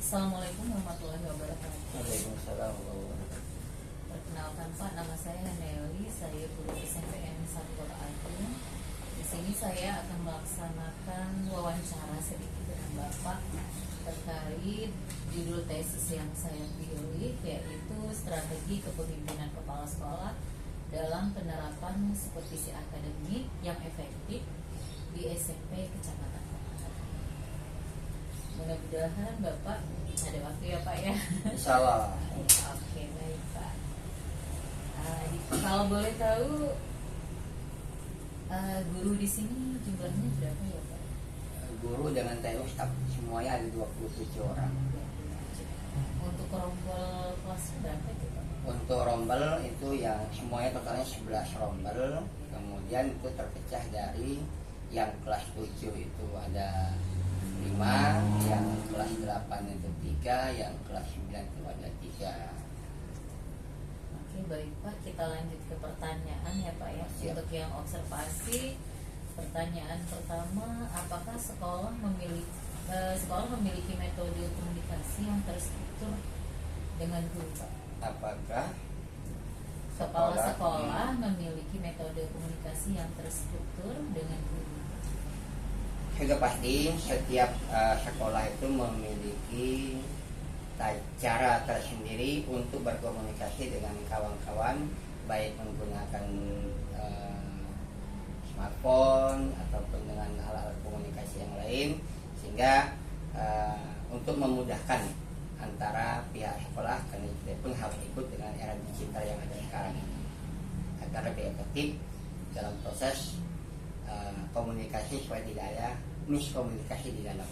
Assalamualaikum warahmatullahi wabarakatuh. Waalaikumsalam warahmatullahi wabarakatuh. Perkenalkan Pak, nama saya Haneli, saya guru SMPN Sampul Agung. Di sini saya akan melaksanakan wawancara sedikit dengan Bapak terkait judul tesis yang saya pilih, yaitu strategi kepemimpinan kepala sekolah dalam penerapan supervisi akademik yang efektif di SMP Kecamatan Kota. Mudah-mudahan Bapak ada waktu ya Pak ya. Insyaallah. Oke, baik Pak. Kalau boleh tahu guru di sini jumlahnya berapa ya Pak? Guru dengan TU staf semuanya ada 27 orang. Untuk rombel kelas berapa itu Pak? Untuk rombel itu yang semuanya totalnya 11 rombel. Kemudian itu terpecah dari yang kelas 7 itu ada 5, yang kelas 8 itu 3, yang kelas 9 itu ada 3. Oke, baik Pak, kita lanjut ke pertanyaan ya Pak ya. Siap. Untuk yang observasi, pertanyaan pertama, apakah sekolah memiliki metode komunikasi yang terstruktur dengan guru Pak? Apakah Kepala sekolah memiliki metode komunikasi yang terstruktur dengan guru? sudah pasti setiap sekolah itu memiliki cara tersendiri untuk berkomunikasi dengan kawan-kawan, baik menggunakan smartphone ataupun dengan alat-alat komunikasi yang lain, sehingga untuk memudahkan antara pihak sekolah, karena kita pun harus ikut dengan era digital yang ada sekarang ini agar lebih efektif dalam proses komunikasi supaya tidak ada miskomunikasi di dalam.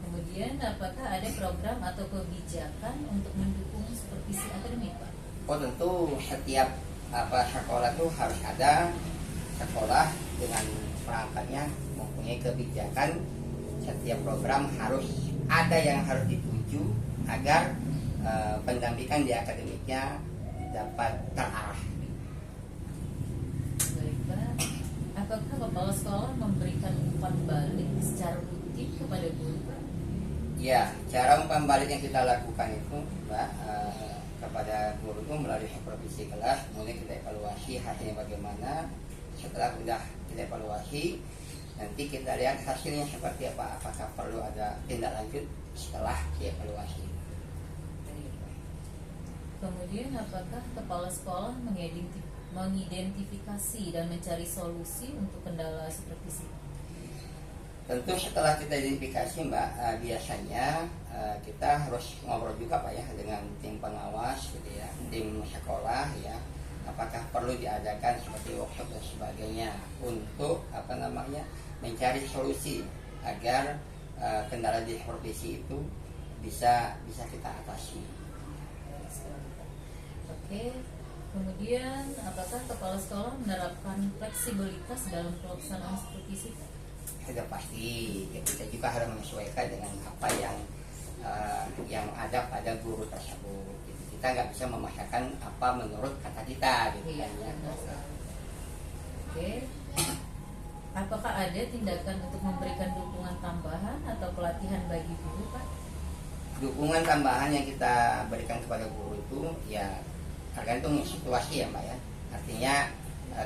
Kemudian apakah ada program atau kebijakan untuk mendukung supervisi akademik Pak? Oh tentu setiap sekolah itu harus ada sekolah dengan perangkatnya mempunyai kebijakan. Setiap program harus ada yang harus dituju agar pendampingan di akademiknya dapat terarah. Baik Pak, apakah kepala sekolah memberikan umpan balik secara rutin kepada guru Pak? Ya, cara umpan balik yang kita lakukan itu, Mbak, kepada guru itu melalui supervisi kelas, kemudian kita evaluasi hasilnya bagaimana. Setelah sudah kita evaluasi, nanti kita lihat hasilnya seperti apa, apakah perlu ada tindak lanjut setelah dievaluasi. Kemudian apakah kepala sekolah mengidentifikasi dan mencari solusi untuk kendala supervisi? Tentu setelah kita identifikasi Mbak, biasanya kita harus ngobrol juga Pak ya dengan tim pengawas gitu ya, tim sekolah ya, apakah perlu diadakan seperti workshop dan sebagainya untuk mencari solusi agar kendala di supervisi itu bisa kita atasi. Oke, kemudian apakah kepala sekolah menerapkan fleksibilitas dalam pelaksanaan supervisi? Sudah pasti kita juga harus menyesuaikan dengan apa yang ada pada guru tersebut. Kita nggak bisa memaksakan apa menurut kata kita gitu Iya, kan ya. Oke, apakah ada tindakan untuk memberikan dukungan tambahan atau pelatihan bagi guru Pak? Dukungan tambahan yang kita berikan kepada guru itu ya tergantung situasi ya Mbak ya. Artinya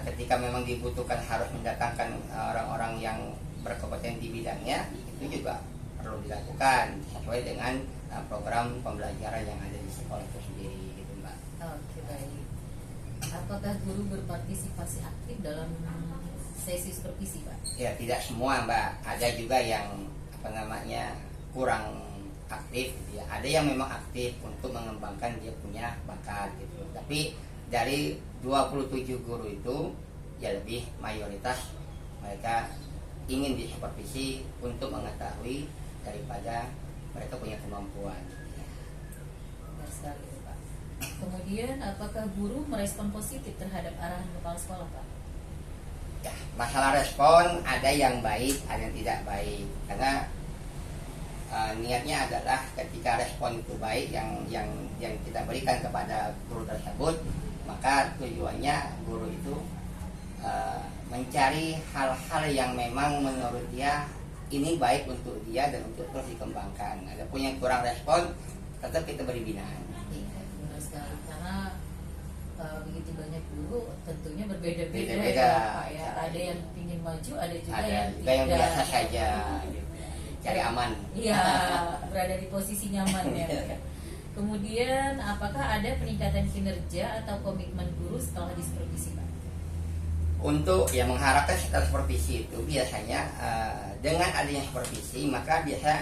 ketika memang dibutuhkan harus mendatangkan orang-orang yang berkompeten di bidangnya, itu juga perlu dilakukan sesuai dengan program pembelajaran yang ada di sekolah itu sendiri gitu Mbak. Oke, baik. Apakah guru berpartisipasi aktif dalam sesi supervisi Pak? Ya tidak semua Mbak, ada juga yang kurang aktif gitu ya. Ada yang memang aktif untuk mengembangkan dia punya bakat gitu. Tapi dari 27 guru itu ya lebih mayoritas mereka ingin disupervisi untuk mengetahui daripada mereka punya kemampuan. Benar sekali Pak. Kemudian apakah guru merespon positif terhadap arahan kepala sekolah Pak? Ya, masalah respon ada yang baik, ada yang tidak baik. Karena niatnya adalah ketika respon itu baik yang kita berikan kepada guru tersebut, maka tujuannya guru itu mencari hal-hal yang memang menurut dia ini baik untuk dia dan untuk terus dikembangkan. Adapun yang kurang respon, tetap kita beri binaan. Iya, benar sekali. Karena begitu banyak guru tentunya berbeda-beda Beda-beda. ya Pak ya. Ada yang ingin maju, ada juga Ada yang juga yang tidak. biasa saja, gitu. Cari aman. Iya, berada di posisi nyaman ya. Kemudian apakah ada peningkatan kinerja atau komitmen guru setelah disupervisi Pak? Untuk yang mengharapkan setelah supervisi itu biasanya dengan adanya supervisi maka biasa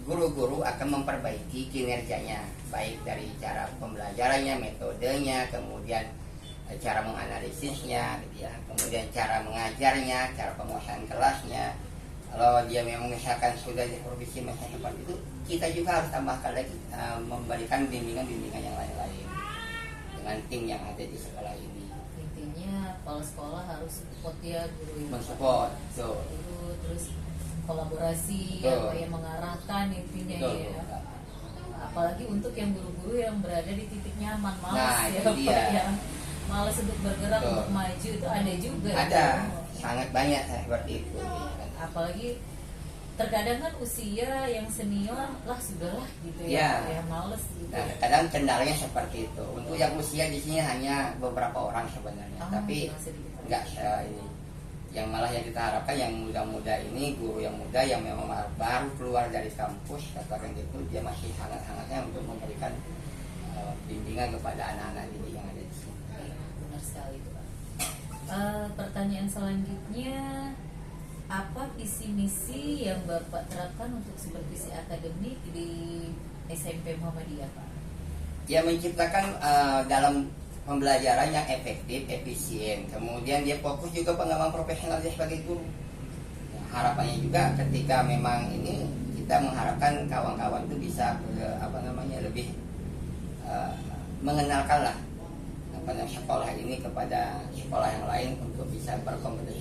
guru-guru akan memperbaiki kinerjanya, baik dari cara pembelajarannya, metodenya, kemudian cara menganalisisnya, gitu ya, kemudian cara mengajarnya, cara penguasaan kelasnya. Kalau dia memang misalkan sudah supervisi misalnya seperti itu, kita juga harus tambahkan lagi memberikan bimbingan-bimbingan yang lain-lain dengan tim yang ada di sekolah ini. Intinya kepala sekolah harus support ya guru itu. Mensupport, betul. Guru, terus kolaborasi Betul. apa yang mengarahkan intinya Betul, ya. betul. Apalagi untuk yang guru-guru yang berada di titik nyaman, malas Nah, ya itu Pak, dia. yang malas untuk bergerak, Betul. untuk maju itu ada juga. Ada, ya. sangat banyak seperti itu. Apalagi terkadang kan usia yang senior lah sudahlah gitu Ya. ya, yang males gitu. Nah, kadang kendalanya seperti itu. Untuk yang usia di sini hanya beberapa orang sebenarnya, tapi cuma sedikit. enggak ini. Yang malah yang kita harapkan yang muda-muda ini, guru yang muda yang memang baru keluar dari kampus, katakan gitu, dia masih hangat-hangatnya untuk memberikan bimbingan kepada anak-anak didik yang ada di sini. Baik, benar sekali itu Pak. Pertanyaan selanjutnya, apa visi misi yang Bapak terapkan untuk supervisi akademik di SMP Muhammadiyah Pak? Ya, menciptakan dalam pembelajaran yang efektif, efisien. Kemudian dia fokus juga pengembangan profesional dia sebagai guru. Nah, harapannya juga ketika memang ini kita mengharapkan kawan-kawan itu bisa lebih mengenalkanlah sekolah ini kepada sekolah yang lain untuk bisa berkompetisi.